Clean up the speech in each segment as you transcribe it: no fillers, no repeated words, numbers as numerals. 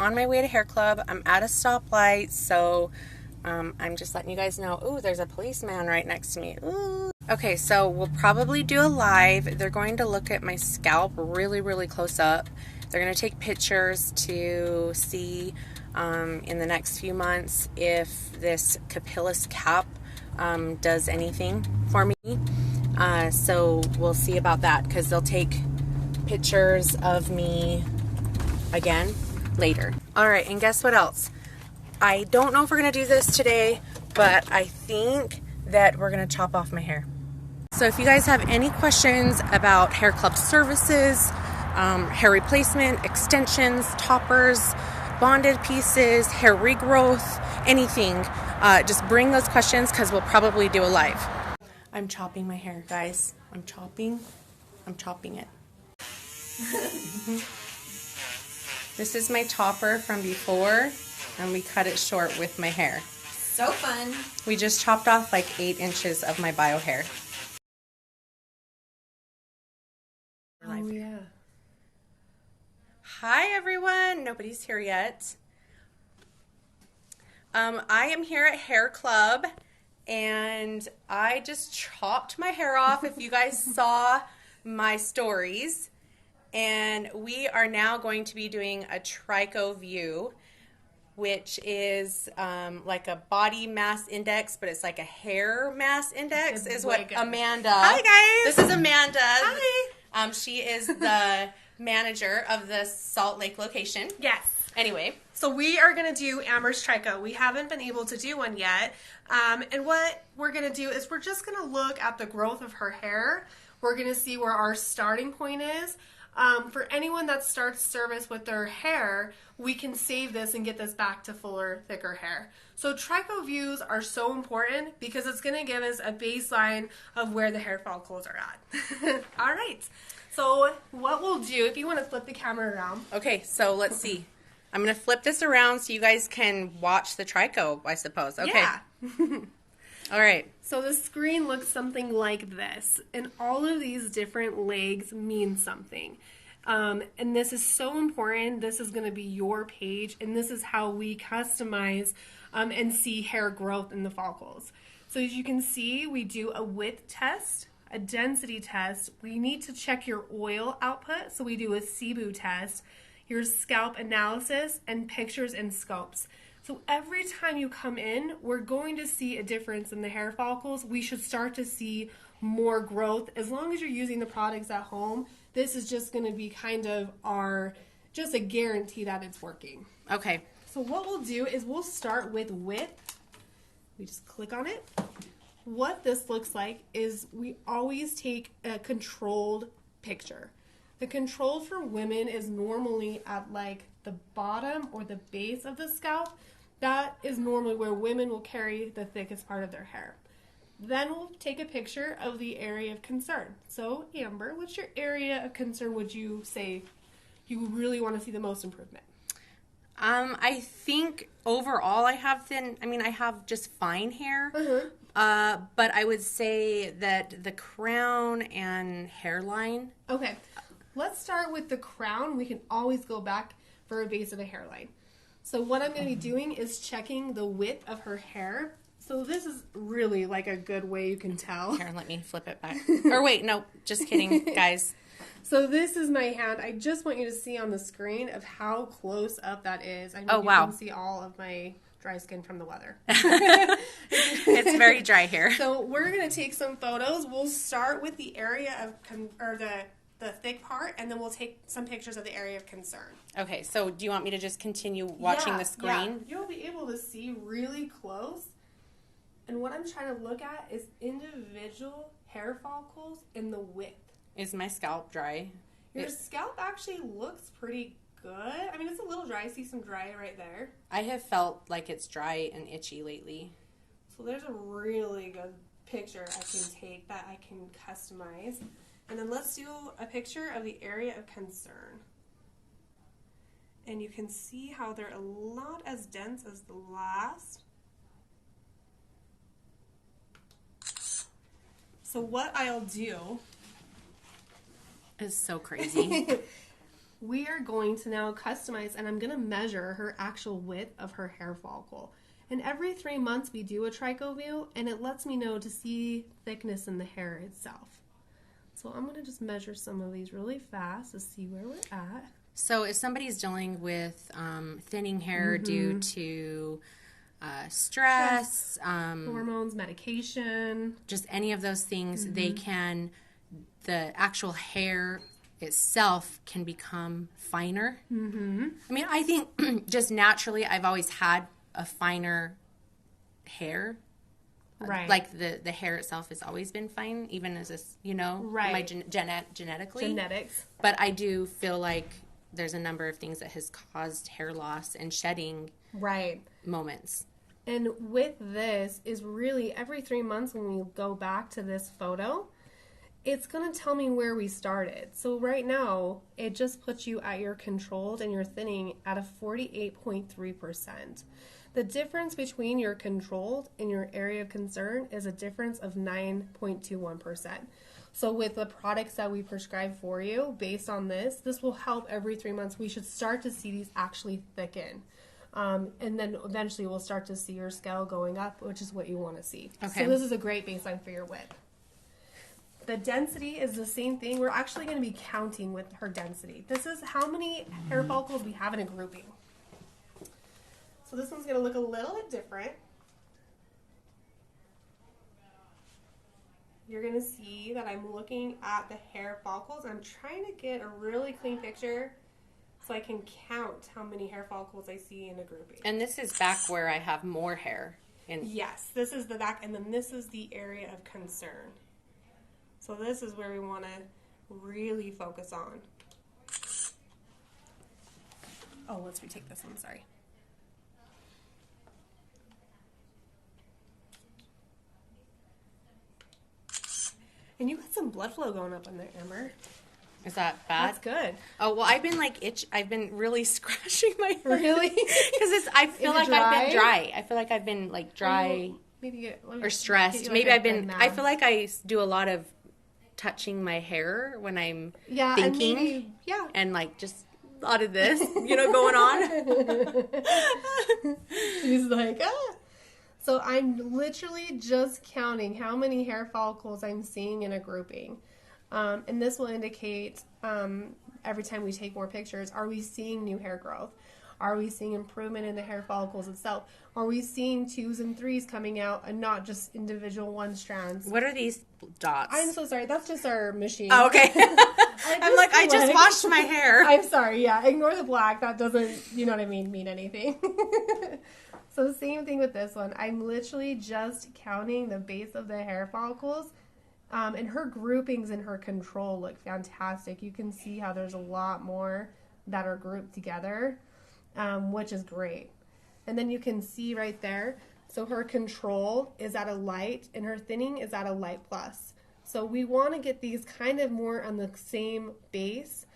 on my way to hair club. I'm at a stoplight, so I'm just letting you guys know. Ooh, there's a policeman right next to me. Ooh. Okay, so we'll probably do a live. They're going to look at my scalp really, really close up. They're going to take pictures to see in the next few months if this capillus cap does anything for me. So we'll see about that, because they'll take pictures of me again later. All right, and guess what else? I don't know if we're going to do this today, but I think that we're going to chop off my hair. So if you guys have any questions about hair club services, hair replacement, extensions, toppers, bonded pieces, hair regrowth, anything, just bring those questions, because we'll probably do a live. I'm chopping my hair, guys. I'm chopping it. This is my topper from before, and we cut it short with my hair. So fun. We just chopped off like 8 inches of my bio hair. Oh, yeah. Hi, everyone. Nobody's here yet. I am here at Hair Club, and I just chopped my hair off, if you guys saw my stories. And we are now going to be doing a Trico view, which is like a body mass index, but it's like a hair mass index, is what Amanda. Hi, guys. This is Amanda. Hi. She is the manager of the Salt Lake location. Yes. Anyway. So we are going to do Amber's Trico. We haven't been able to do one yet. And what we're going to do is we're just going to look at the growth of her hair. We're going to see where our starting point is. For anyone that starts service with their hair, we can save this and get this back to fuller, thicker hair. So Trico views are so important because it's going to give us a baseline of where the hair follicles are at. All right. So what we'll do, if you want to flip the camera around. Okay, so let's see. I'm going to flip this around so you guys can watch the Trico, I suppose. Okay. Yeah. All right. So the screen looks something like this, and all of these different legs mean something. And this is so important. This is going to be your page, and this is how we customize and see hair growth in the follicles. So as you can see, we do a width test, a density test. We need to check your oil output, so we do a Sebum test, your scalp analysis, and pictures and scopes. So every time you come in, we're going to see a difference in the hair follicles. We should start to see more growth. As long as you're using the products at home, this is just going to be kind of just a guarantee that it's working. Okay. So what we'll do is we'll start with width. We just click on it. What this looks like is we always take a controlled picture. The control for women is normally at like the bottom or the base of the scalp. That is normally where women will carry the thickest part of their hair. Then we'll take a picture of the area of concern. So Amber, what's your area of concern would you say you really want to see the most improvement? I think overall I have just fine hair. But I would say that the crown and hairline. Okay. Let's start with the crown. We can always go back for a base of a hairline. So what I'm going to be doing is checking the width of her hair. So this is really like a good way you can tell. Here, let me flip it back. Or wait, no, just kidding, guys. So this is my hand. I just want you to see on the screen of how close up that is. I mean, oh, wow. You can see all of my dry skin from the weather. It's very dry here. So we're going to take some photos. We'll start with the area of, the thick part, and then we'll take some pictures of the area of concern. Okay, so do you want me to just continue watching the screen? Yeah, you'll be able to see really close. And what I'm trying to look at is individual hair follicles in the width. Is my scalp dry? Your scalp actually looks pretty good. I mean, it's a little dry. I see some dry right there. I have felt like it's dry and itchy lately. So there's a really good picture I can take that I can customize. And then let's do a picture of the area of concern. And you can see how they're not as dense as the last. So what I'll do is so crazy. we are going to now customize, and I'm going to measure her actual width of her hair follicle. And every 3 months we do a Trico view, and it lets me know to see thickness in the hair itself. So I'm going to just measure some of these really fast to see where we're at. So if somebody's dealing with thinning hair due to stress, hormones, medication, just any of those things, they can, the actual hair itself can become finer. I mean, I think just naturally I've always had a finer hair. Right. Like the hair itself has always been fine, even as this, you know, my genetically. Genetics. But I do feel like there's a number of things that has caused hair loss and shedding moments. And with this is really every 3 months when we go back to this photo, it's going to tell me where we started. So right now, it just puts you at your controlled and your thinning at a 48.3%. The difference between your controlled and your area of concern is a difference of 9.21%. So with the products that we prescribe for you, based on this will help every 3 months. We should start to see these actually thicken. And then eventually we'll start to see your scale going up, which is what you want to see. Okay. So this is a great baseline for your width. The density is the same thing. We're actually going to be counting with her density. This is how many hair follicles we have in a grouping. So this one's going to look a little bit different. You're going to see that I'm looking at the hair follicles. I'm trying to get a really clean picture so I can count how many hair follicles I see in a grouping. And this is back where I have more hair. Yes, this is the back, and then this is the area of concern. So this is where we want to really focus on. Oh, let's retake this one, sorry. And you got some blood flow going up in there, Amber. Is that bad? That's good. Oh, well, I've been I've been really scratching my hair. Really? Because I feel like I've been dry. I feel like I've been dry or stressed. Maybe I've been, I feel like I do a lot of touching my hair when I'm thinking. And just a lot of this, going on. She's like, ah. So I'm literally just counting how many hair follicles I'm seeing in a grouping. And this will indicate every time we take more pictures, are we seeing new hair growth? Are we seeing improvement in the hair follicles itself? Are we seeing 2s and 3s coming out and not just individual one strands? What are these dots? I'm so sorry. That's just our machine. Oh, okay. I just washed my hair. I'm sorry. Yeah, ignore the black. That doesn't, you know what I mean anything. So same thing with this one. I'm literally just counting the base of the hair follicles. And her groupings and her control look fantastic. You can see how there's a lot more that are grouped together, which is great. And then you can see right there, so her control is at a light and her thinning is at a light plus. So we want to get these kind of more on the same base,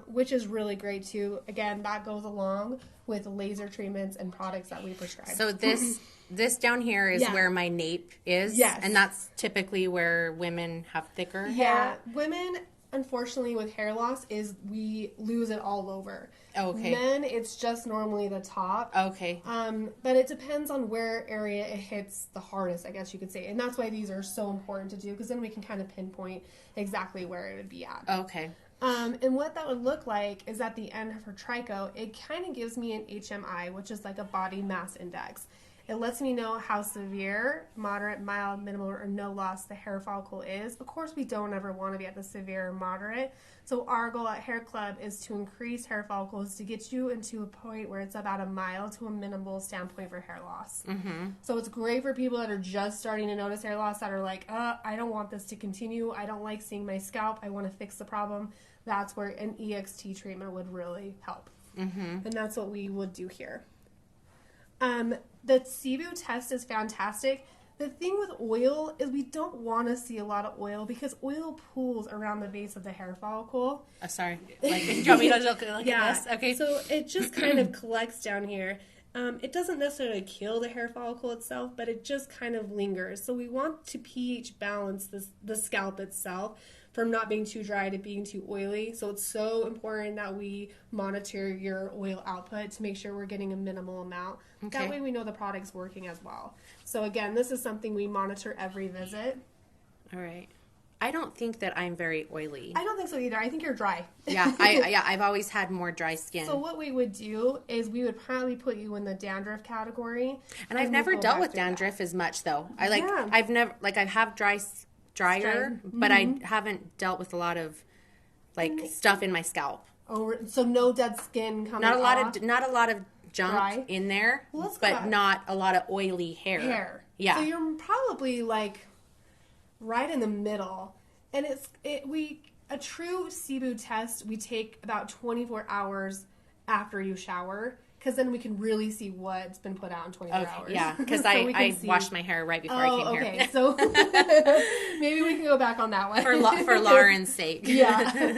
which is really great too. Again, that goes along with laser treatments and products that we prescribe. So this down here is where my nape is. Yes. And that's typically where women have thicker hair. Yeah, women, unfortunately, with hair loss, is we lose it all over. Okay. Men, it's just normally the top. Okay. But it depends on where area it hits the hardest, I guess you could say. And that's why these are so important to do, because then we can kind of pinpoint exactly where it would be at. Okay. And what that would look like is at the end of her Trico, it kind of gives me an HMI, which is like a body mass index. It lets me know how severe, moderate, mild, minimal, or no loss the hair follicle is. Of course, we don't ever want to be at the severe or moderate. So our goal at Hair Club is to increase hair follicles to get you into a point where it's about a mild to a minimal standpoint for hair loss. Mm-hmm. So it's great for people that are just starting to notice hair loss, that are like, I don't want this to continue. I don't like seeing my scalp. I want to fix the problem. That's where an EXT treatment would really help. Mm-hmm. And that's what we would do here. The Sebum test is fantastic. The thing with oil is we don't want to see a lot of oil because oil pools around the base of the hair follicle. Sorry. Do you want me to look at this? Okay. So it just kind of collects down here. It doesn't necessarily kill the hair follicle itself, but it just kind of lingers. So we want to pH balance the scalp itself from not being too dry to being too oily. So it's so important that we monitor your oil output to make sure we're getting a minimal amount. Okay. That way we know the product's working as well. So again, this is something we monitor every visit. All right. I don't think that I'm very oily. I don't think so either. I think you're dry. Yeah, I've always had more dry skin. So what we would do is we would probably put you in the dandruff category. And I've never dealt with dandruff as much though. I've never I have dryer, but I haven't dealt with a lot of stuff in my scalp. Oh, so no dead skin coming Not a lot of junk Dry? in there, Well, that's but good. not a lot of oily hair. Yeah. So you're probably right in the middle. And a true Sebum test we take about 24 hours after you shower, because then we can really see what's been put out in 24 hours. Yeah, because So I washed my hair right before I came here. Okay, so maybe we can go back on that one. For Lauren's sake. Yeah.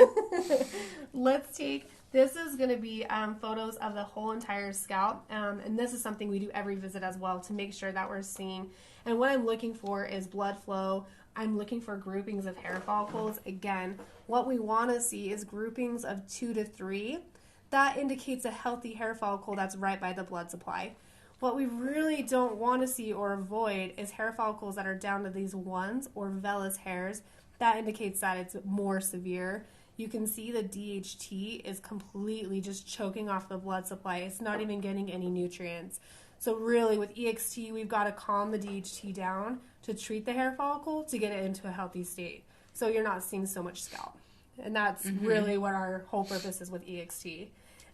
This is going to be photos of the whole entire scalp, and this is something we do every visit as well to make sure that we're seeing. And what I'm looking for is blood flow. I'm looking for groupings of hair follicles. Again, what we want to see is groupings of 2 to 3. That indicates a healthy hair follicle that's right by the blood supply. What we really don't want to see or avoid is hair follicles that are down to these 1s or vellus hairs. That indicates that it's more severe. You can see the DHT is completely just choking off the blood supply. It's not even getting any nutrients. So really with EXT, we've got to calm the DHT down to treat the hair follicle to get it into a healthy state. So you're not seeing so much scalp. And that's really what our whole purpose is with EXT.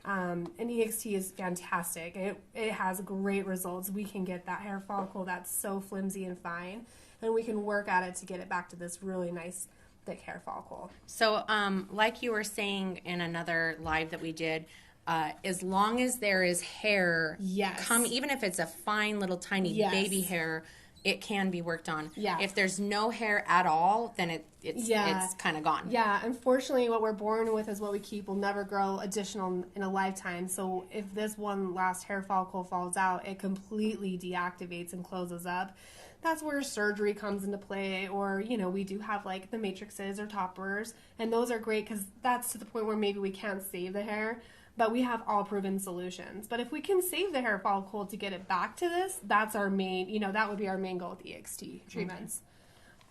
And EXT is fantastic. It has great results. We can get that hair follicle that's so flimsy and fine, and we can work at it to get it back to this really nice thick hair follicle. So like you were saying in another live that we did, as long as there is hair, even if it's a fine little tiny baby hair, it can be worked on. Yeah. If there's no hair at all, then it's kind of gone. Yeah, unfortunately what we're born with is what we keep. Will never grow additional in a lifetime. So if this one last hair follicle falls out, it completely deactivates and closes up. That's where surgery comes into play, or, we do have the matrices or toppers, and those are great because that's to the point where maybe we can't save the hair. But we have all proven solutions. But if we can save the hair follicle to get it back to this, that's our main, that would be our main goal with EXT treatments.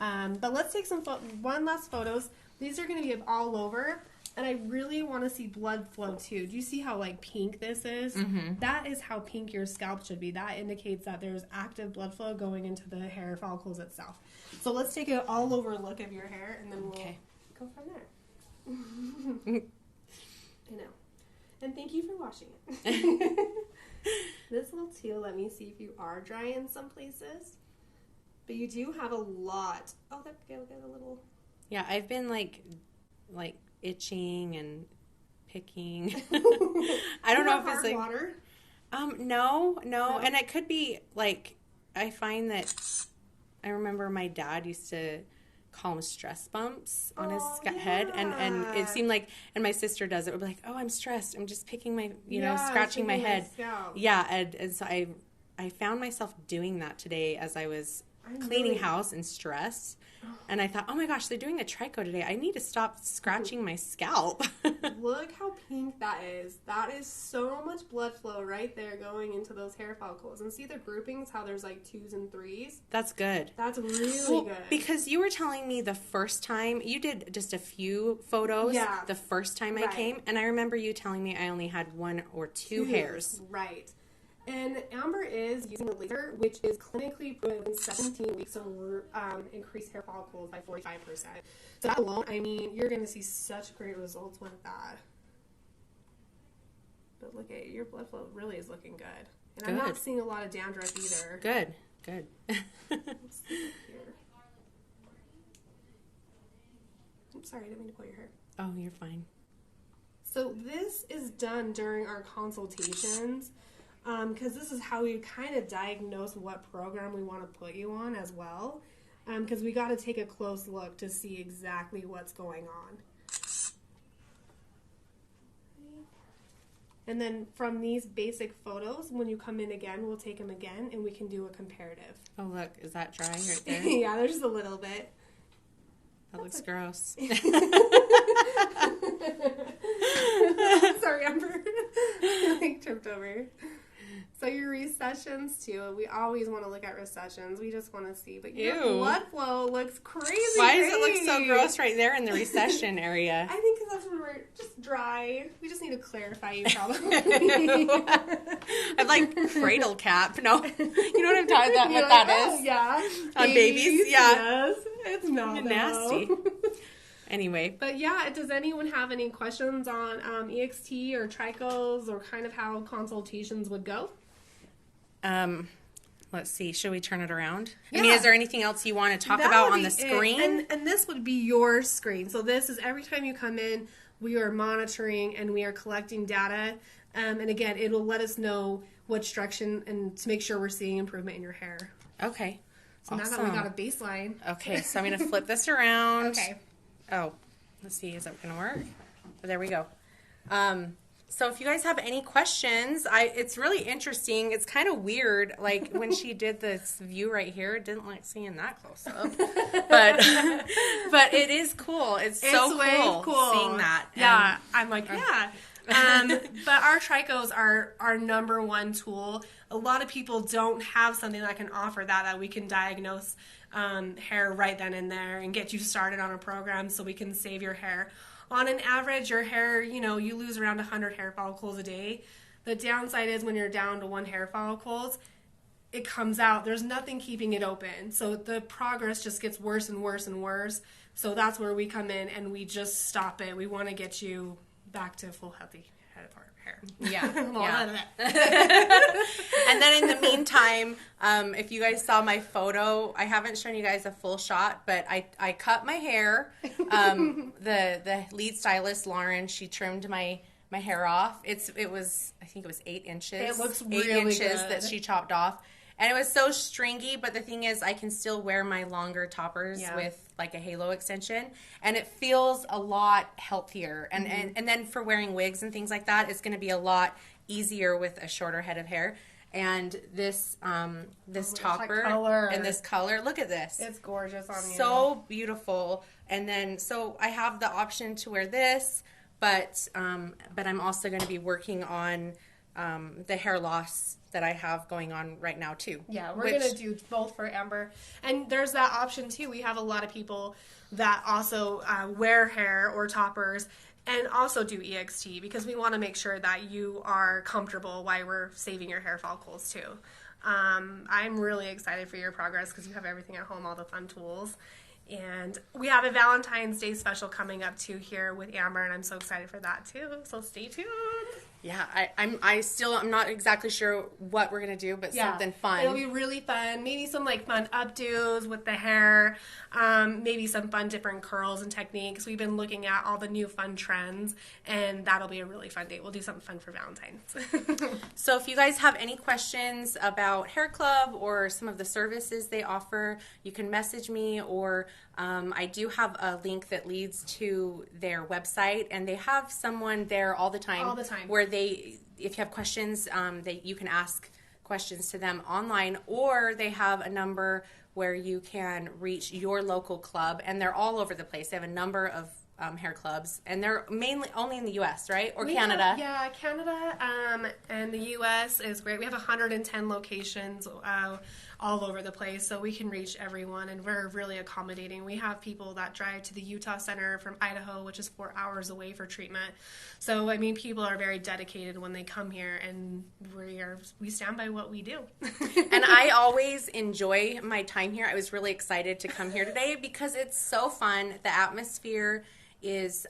Okay. But let's take one last photos. These are going to be all over, and I really want to see blood flow too. Do you see how pink this is? Mm-hmm. That is how pink your scalp should be. That indicates that there's active blood flow going into the hair follicles itself. So let's take an all over look of your hair, and then we'll go from there. I know. And thank you for washing it. This little teal, let me see if you are dry in some places. But you do have a lot. Oh, that will get a little... Yeah, I've been itching and picking. I don't know if it's water? No. And it could be I find that I remember my dad used to call them stress bumps on his head, and it seemed and my sister does it. Would be like, oh, I'm stressed. I'm just picking my, scratching my head. Yeah, and so I found myself doing that today as I was cleaning house and stressed. And I thought, oh my gosh, they're doing a Trico today. I need to stop scratching my scalp. Look how pink that is. That is so much blood flow right there going into those hair follicles. And see the groupings, how there's 2s and 3s? That's good. That's really good. Because you were telling me the first time, you did just a few photos the first time I came. And I remember you telling me I only had 1 or 2 hairs. Right. And Amber is using the laser, which is clinically proven in 17 weeks to increase hair follicles by 45%. So that alone, you're going to see such great results with that. But look at your blood flow really is looking good. And I'm not seeing a lot of dandruff either. Good. Let's see here. I'm sorry, I didn't mean to pull your hair. Oh, you're fine. So this is done during our consultations. Because this is how we kind of diagnose what program we want to put you on as well. Because we got to take a close look to see exactly what's going on. And then from these basic photos, when you come in again, we'll take them again and we can do a comparative. Oh, look, is that dry right there? Yeah, there's just a little bit. That looks gross. Sorry, Amber. I like tripped over. So your recessions too. We always want to look at recessions. We just want to see. But your blood flow looks crazy. Why does it look so gross right there in the recession area? I think because that's when we're just dry. We just need to clarify you probably. I'd like cradle cap. No. You know what I'm talking about? What that is? Yeah. On babies? Yeah. Yes. It's not nasty. Anyway. But yeah, does anyone have any questions on EXT or Tricos or kind of how consultations would go? Let's see. Should we turn it around? Yeah. I mean, is there anything else you want to talk about on the screen? And this would be your screen. So this is every time you come in, we are monitoring and we are collecting data. And again, it'll let us know which direction and to make sure we're seeing improvement in your hair. Okay. So now that we got a baseline. Okay, so I'm going to flip this around. Okay. Oh, let's see. Is that going to work? Oh, there we go. So if you guys have any questions, it's really interesting. It's kind of weird. Like when she did this view right here, didn't like seeing that close up. But it is cool. It's so cool seeing that. Yeah, I'm like, yeah. But our Tricos are our number one tool. A lot of people don't have something that can offer that we can diagnose hair right then and there and get you started on a program so we can save your hair. On an average, your hair, you lose around 100 hair follicles a day. The downside is when you're down to 1 hair follicles, it comes out. There's nothing keeping it open. So the progress just gets worse and worse and worse. So that's where we come in and we just stop it. We want to get you back to full healthy head of hair. Yeah. And then in the meantime, if you guys saw my photo, I haven't shown you guys a full shot, but I cut my hair. The lead stylist, Lauren, she trimmed my hair off. I think it was 8 inches. It looks 8 really inches good. that she chopped off. And it was so stringy, but the thing is I can still wear my longer toppers with like a halo extension, and it feels a lot healthier. And, and then for wearing wigs and things like that, it's going to be a lot easier with a shorter head of hair. And this topper and this color, look at this. It's gorgeous on you. So beautiful. And then, so I have the option to wear this, but I'm also going to be working on the hair loss that I have going on right now too. Yeah, we're going to do both for Amber. And there's that option too. We have a lot of people that also wear hair or toppers and also do EXT because we want to make sure that you are comfortable while we're saving your hair follicles too. I'm really excited for your progress because you have everything at home, all the fun tools. And we have a Valentine's Day special coming up too here with Amber, and I'm so excited for that too. So stay tuned. Yeah, I'm not exactly sure what we're gonna do, but something fun. It'll be really fun. Maybe some like fun updos with the hair. Maybe some fun different curls and techniques. We've been looking at all the new fun trends, and that'll be a really fun day. We'll do something fun for Valentine's. So if you guys have any questions about Hair Club or some of the services they offer, you can message me, or I do have a link that leads to their website, and they have someone there all the time. Where if you have questions, you can ask questions to them online, or they have a number where you can reach your local club, and they're all over the place. They have a number of hair clubs, and they're mainly only in the U.S., right? Or Canada. Canada and the U.S. is great. We have 110 locations all over the place, so we can reach everyone, and we're really accommodating. We have people that drive to the Utah Center from Idaho, which is 4 hours away for treatment. So, I mean, people are very dedicated when they come here, and we stand by what we do. And I always enjoy my time here. I was really excited to come here today because it's so fun. The atmosphere is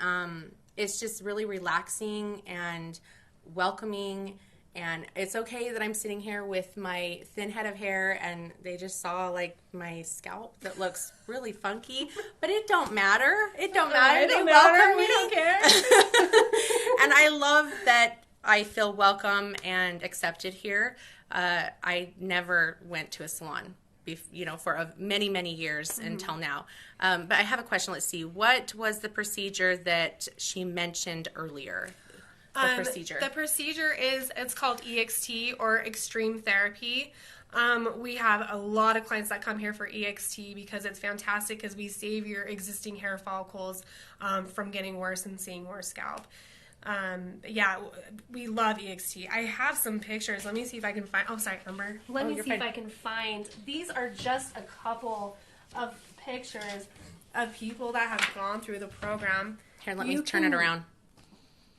it's just really relaxing and welcoming. And it's okay that I'm sitting here with my thin head of hair and they just saw like my scalp that looks really funky, but it don't matter. It don't matter. They welcome me. We don't care. And I love that I feel welcome and accepted here. I never went to a salon, for many, many years until now. But I have a question. Let's see. What was the procedure that she mentioned earlier? The procedure. The procedure it's called EXT or extreme therapy. We have a lot of clients that come here for EXT because it's fantastic because we save your existing hair follicles from getting worse and seeing more scalp. Yeah, we love EXT. I have some pictures. Let me see if I can find. Oh, sorry, Amber. Let me see if I can find. These are just a couple of pictures of people that have gone through the program. Here, let me turn it around.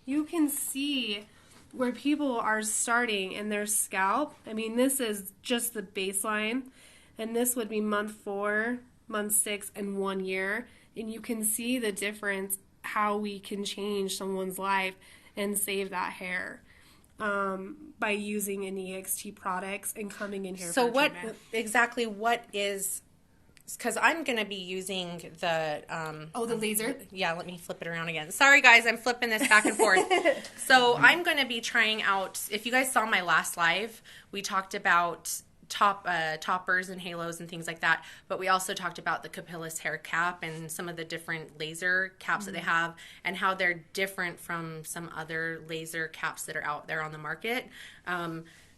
You can see where people are starting in their scalp. I mean, this is just the baseline, and this would be month 4, month 6, and 1 year. And you can see the difference, how we can change someone's life and save that hair by using an EXT products and coming in here so for treatment. Exactly what is, because I'm going to be using the... the laser? Yeah, let me flip it around again. Sorry, guys, I'm flipping this back and forth. So I'm going to be trying out... If you guys saw my last live, we talked about toppers and halos and things like that, but we also talked about the Capillus hair cap and some of the different laser caps that they have and how they're different from some other laser caps that are out there on the market.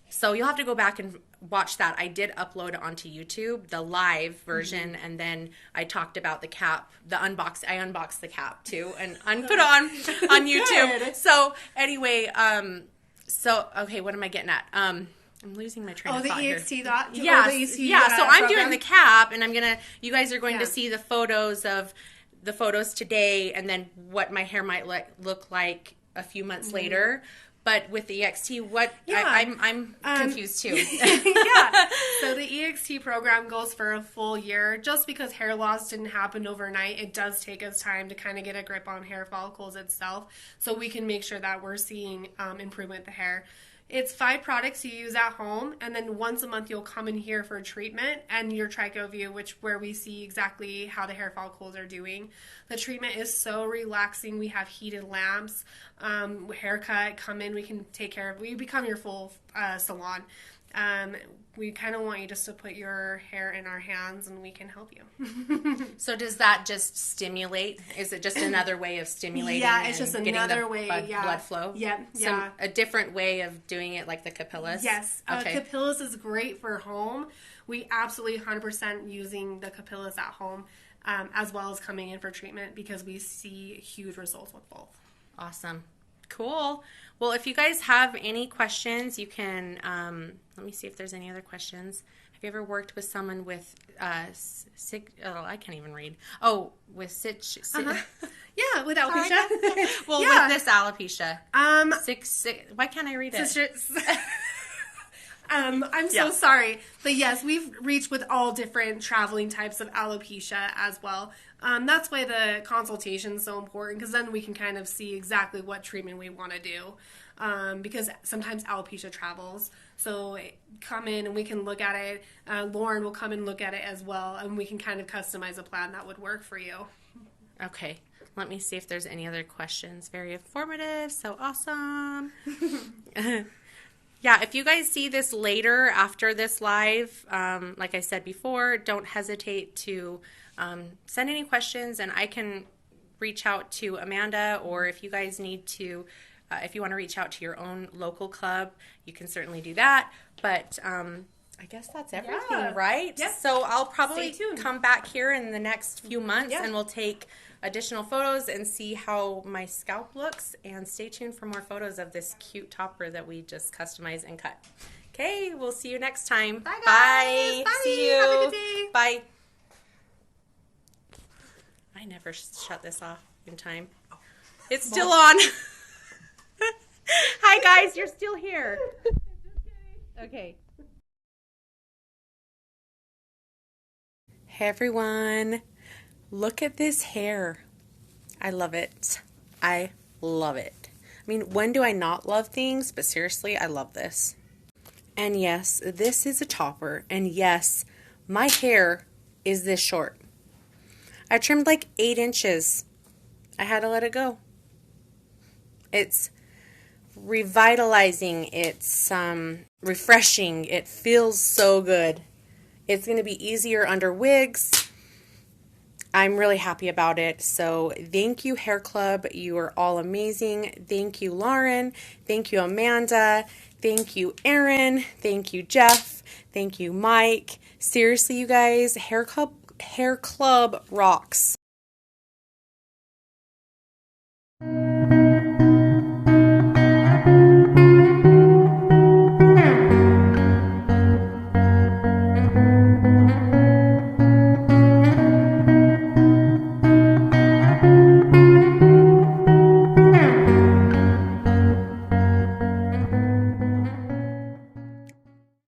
So you'll have to go back and watch that. I did upload it onto YouTube, the live version, and then I talked about the cap, I unboxed the cap too, and put it on YouTube. Good. So anyway, okay, what am I getting at? I'm losing my train of thought here. EXT dot? Yeah, so I'm doing the cap, and you guys are going to see the photos today, and then what my hair might look like a few months later. But with the EXT, I'm confused too. Yeah. So the EXT program goes for a full year. Just because hair loss didn't happen overnight, it does take us time to kind of get a grip on hair follicles itself, so we can make sure that we're seeing improvement with the hair. It's 5 products you use at home, and then once a month you'll come in here for treatment and your Trico view, where we see exactly how the hair follicles are doing. The treatment is so relaxing. We have heated lamps, haircut, come in, we can take care of. We become your full salon. We kind of want you just to put your hair in our hands and we can help you. So does that just stimulate? Is it just another way of stimulating? Yeah, it's just another way. Blood flow? Yep. So a different way of doing it, like the Capillus? Yes. Okay. Capillus is great for home. We absolutely 100% using the Capillus at home as well as coming in for treatment because we see huge results with both. Awesome. Cool. Well, if you guys have any questions, you can, let me see if there's any other questions. Have you ever worked with someone with, I can't even read. Oh, with Yeah, with alopecia. Well, with this alopecia. Why can't I read it? I'm so sorry. But yes, we've reached with all different traveling types of alopecia as well. That's why the consultation is so important, because then we can kind of see exactly what treatment we want to do. Because sometimes alopecia travels. So come in and we can look at it. Lauren will come and look at it as well, and we can kind of customize a plan that would work for you. Okay. Let me see if there's any other questions. Very informative. So awesome. Yeah, if you guys see this later after this live, like I said before, don't hesitate to send any questions, and I can reach out to Amanda, or if you guys need to, if you want to reach out to your own local club, you can certainly do that. But I guess that's everything, right? Yes. So I'll probably come back here in the next few months, and we'll take additional photos and see how my scalp looks, and stay tuned for more photos of this cute topper that we just customized and cut. Okay, we'll see you next time. Bye, guys. Bye. Bye. See you. Have a good day. Bye. I never shut this off in time. It's still on. Hi, guys. You're still here. Okay. Hey, everyone. Look at this hair. I love it. I love it. I mean, when do I not love things? But seriously, I love this. And yes, this is a topper. And yes, my hair is this short. I trimmed like 8 inches. I had to let it go. It's revitalizing. It's refreshing. It feels so good. It's going to be easier under wigs. I'm really happy about it. So thank you, Hair Club. You are all amazing. Thank you, Lauren. Thank you, Amanda. Thank you, Aaron. Thank you, Jeff. Thank you, Mike. Seriously, you guys, Hair Club rocks.